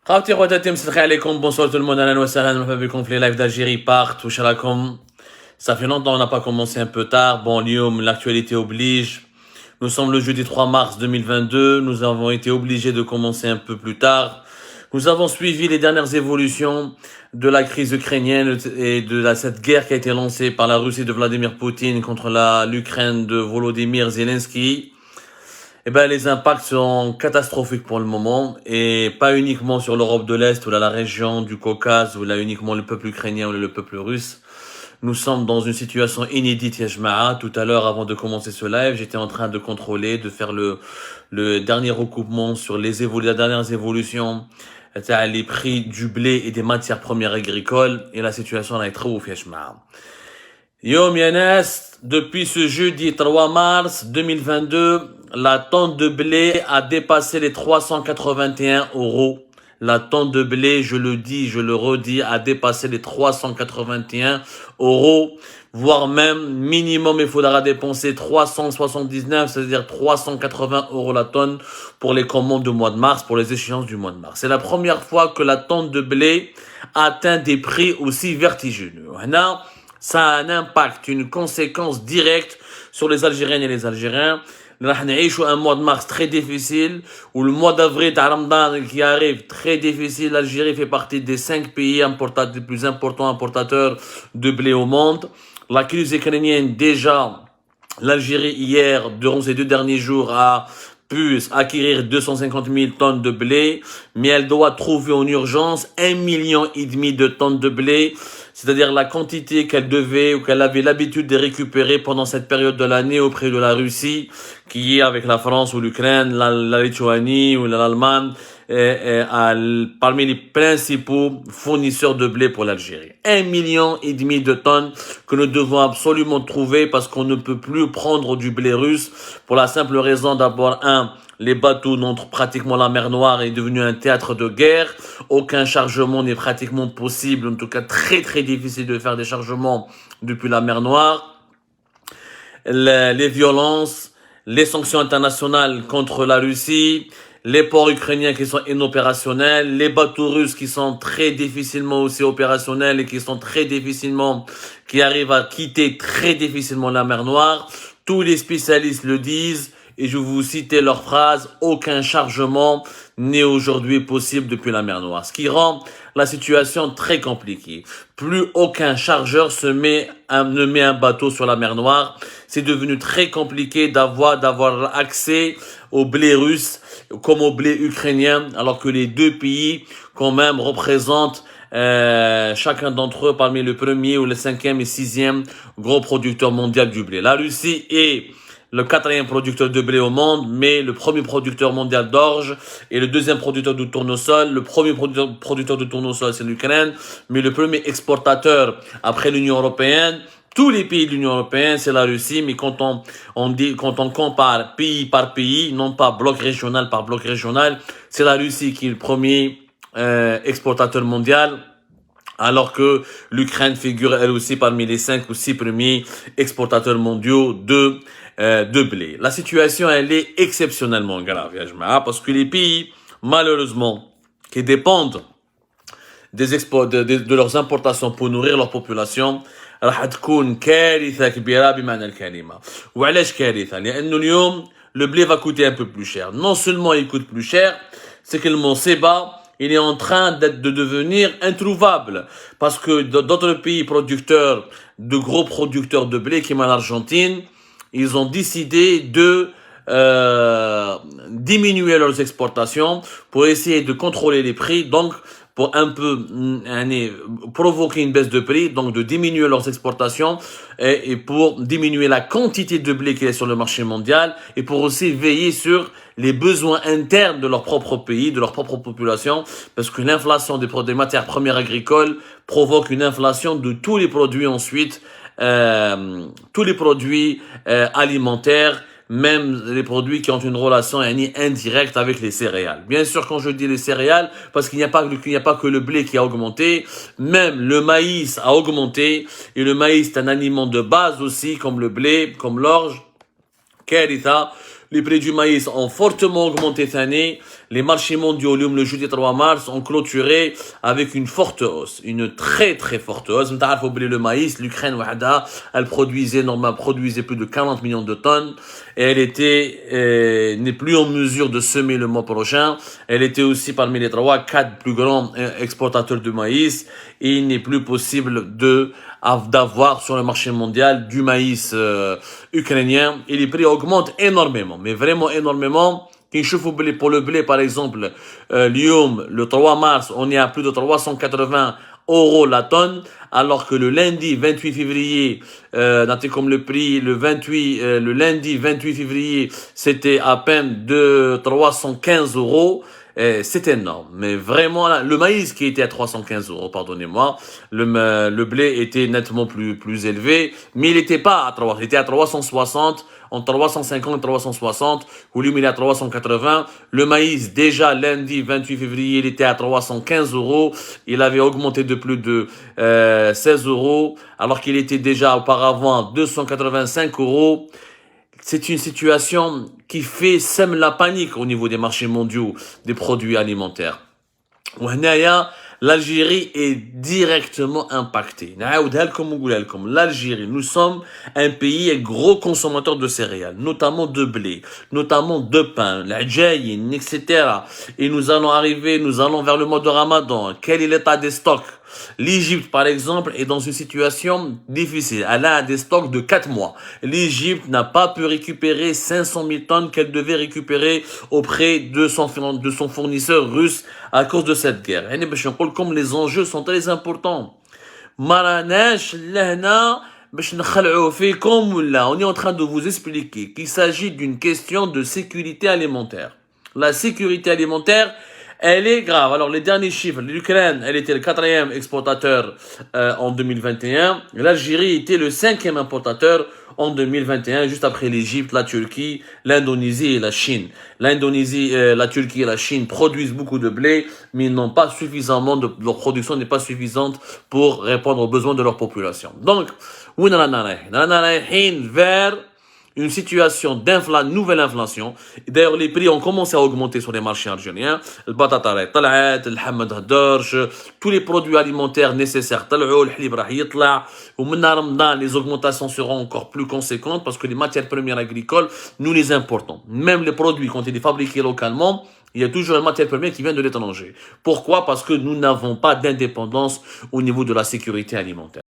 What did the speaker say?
خاوتي خواتاتي مسلخي عليكم bonsoir tout le monde اهلا وسهلا مرحبا بكم في les lives d'Algérie part واش راكم ça fait longtemps on n'a pas commencé un peu tard bon اليوم l'actualité oblige nous sommes le jeudi 3 mars 2022 nous avons été obligés de commencer un peu plus tard nous avons suivi les dernières évolutions de la crise ukrainienne et de cette guerre qui a été lancée par la Russie de Vladimir Poutine contre l'Ukraine de Volodymyr Zelensky. Eh ben, les impacts sont catastrophiques pour le moment et pas uniquement sur l'Europe de l'Est ou là, la région du Caucase où là uniquement le peuple ukrainien ou le peuple russe. Nous sommes dans une situation inédite, Yajma'a. Tout à l'heure, avant de commencer ce live, j'étais en train de contrôler, de faire le dernier recoupement sur les dernières évolutions, les prix du blé et des matières premières agricoles et la situation là est trop ouf, Yajma'a. Yom Yanes, depuis ce jeudi 3 mars 2022, la tonne de blé a dépassé les 381 €. La tonne de blé, je le dis, je le redis, a dépassé les 381 €, voire même minimum, il faudra dépenser 379, c'est-à-dire 380 € la tonne pour les commandes du mois de mars, pour les échéances du mois de mars. C'est la première fois que la tonne de blé atteint des prix aussi vertigineux. Ça a un impact, une conséquence directe sur les Algériennes et les Algériens. Nous allons un mois de mars très difficile, ou le mois d'avril, Ramadan qui arrive très difficile. L'Algérie fait partie des 5 pays des plus importants importateurs de blé au monde. La crise ukrainienne, déjà, l'Algérie hier, durant ces 2 derniers jours, a pu acquérir 250 000 tonnes de blé, mais elle doit trouver en urgence 1,5 million de tonnes de blé, c'est-à-dire la quantité qu'elle devait ou qu'elle avait l'habitude de récupérer pendant cette période de l'année auprès de la Russie, qui est avec la France ou l'Ukraine, la Lituanie ou l'Allemagne, parmi les principaux fournisseurs de blé pour l'Algérie. 1,5 million de tonnes que nous devons absolument trouver parce qu'on ne peut plus prendre du blé russe pour la simple raison d'abord, les bateaux n'entrent pratiquement la mer Noire est devenu un théâtre de guerre. Aucun chargement n'est pratiquement possible, en tout cas très très difficile de faire des chargements depuis la mer Noire. Les violences, les sanctions internationales contre la Russie, les ports ukrainiens qui sont inopérationnels, les bateaux russes qui sont très difficilement aussi opérationnels et qui arrivent à quitter très difficilement la mer Noire. Tous les spécialistes le disent. Et je vais vous citer leur phrase, aucun chargement n'est aujourd'hui possible depuis la mer Noire. Ce qui rend la situation très compliquée. Plus aucun chargeur ne met un bateau sur la mer Noire. C'est devenu très compliqué d'avoir accès au blé russe comme au blé ukrainien, alors que les deux pays, quand même, représentent chacun d'entre eux parmi le premier ou le 5e et 6e gros producteur mondial du blé. La Russie est le 4e producteur de blé au monde, mais le premier producteur mondial d'orge et le 2e producteur de tournesol. Le premier producteur de tournesol, c'est l'Ukraine, mais le premier exportateur après l'Union européenne, tous les pays de l'Union européenne, c'est la Russie, mais quand on compare pays par pays, non pas bloc régional par bloc régional, c'est la Russie qui est le premier exportateur mondial, alors que l'Ukraine figure elle aussi parmi les 5 ou 6 premiers exportateurs mondiaux de blé. La situation, elle est exceptionnellement grave, parce que les pays, malheureusement, qui dépendent de leurs importations pour nourrir leur population, راح تكون كارثة كبيرة بمعنى الكلمة. وعلاش كارثة؟ لأنه اليوم le blé va coûter un peu plus cher. Non seulement il coûte plus cher, c'est que le Monseba, il est en train de devenir introuvable. Parce que d'autres pays producteurs, de gros producteurs de blé, comme l'Argentine, ils ont décidé de diminuer leurs exportations pour essayer de contrôler les prix, donc pour un peu provoquer une baisse de prix, donc de diminuer leurs exportations et pour diminuer la quantité de blé qui est sur le marché mondial et pour aussi veiller sur les besoins internes de leur propre pays, de leur propre population, parce que l'inflation des matières premières agricoles provoque une inflation de tous les produits ensuite, tous les produits alimentaires, même les produits qui ont une relation indirecte avec les céréales. Bien sûr, quand je dis les céréales, parce qu'il n'y a pas que le blé qui a augmenté, même le maïs a augmenté, et le maïs est un aliment de base aussi, comme le blé, comme l'orge. Les prix du maïs ont fortement augmenté cette année. les marchés mondiaux, le jeudi 3 mars, ont clôturé avec une forte hausse, une très très forte hausse. Le maïs, l'Ukraine, elle produisait plus de 40 millions de tonnes et elle n'est plus en mesure de semer le mois prochain. Elle était aussi parmi les 4 plus grands exportateurs de maïs et il n'est plus possible d'avoir sur le marché mondial du maïs ukrainien et les prix augmentent énormément, mais vraiment énormément. Pour le blé, par exemple, le 3 mars, on est à plus de 380 € la tonne, alors que le lundi 28 février, comme le prix, le lundi 28 février, c'était à peine de 315 €. C'est énorme, mais vraiment, le maïs qui était à 315 €, pardonnez-moi, le blé était nettement plus élevé, mais il était pas à 3, il était à 360, entre 350 et 360, Oulim il est à 380, le maïs, déjà lundi 28 février, il était à 315 €, il avait augmenté de plus de 16 €, alors qu'il était déjà auparavant à 285 €. C'est une situation qui sème la panique au niveau des marchés mondiaux des produits alimentaires. L'Algérie est directement impactée. L'Algérie, nous sommes un pays gros consommateur de céréales, notamment de blé, notamment de pain, l'adjaïn, etc. Et nous allons vers le mois de Ramadan. Quel est l'état des stocks? L'Égypte, par exemple, est dans une situation difficile. Elle a des stocks de 4 mois. L'Égypte n'a pas pu récupérer 500 000 tonnes qu'elle devait récupérer auprès de son fournisseur russe à cause de cette guerre. Comme les enjeux sont très importants. On est en train de vous expliquer qu'il s'agit d'une question de sécurité alimentaire. La sécurité alimentaire, elle est grave. Alors, les derniers chiffres, l'Ukraine, elle était le 4e exportateur en 2021. L'Algérie était le 5e importateur en 2021, juste après l'Égypte, la Turquie, l'Indonésie et la Chine. La Turquie et la Chine produisent beaucoup de blé, mais ils n'ont pas suffisamment leur production n'est pas suffisante pour répondre aux besoins de leur population. Donc, vers une situation nouvelle inflation. D'ailleurs, les prix ont commencé à augmenter sur les marchés algériens. Le batata طلعت, le hamad هدرش, tous les produits alimentaires nécessaires طلعوا, le حليب راح يطلع. ومن رمضان, les augmentations seront encore plus conséquentes parce que les matières premières agricoles, nous les importons. Même les produits, quand ils sont fabriqués localement, il y a toujours une matière première qui vient de l'étranger. Pourquoi? Parce que nous n'avons pas d'indépendance au niveau de la sécurité alimentaire.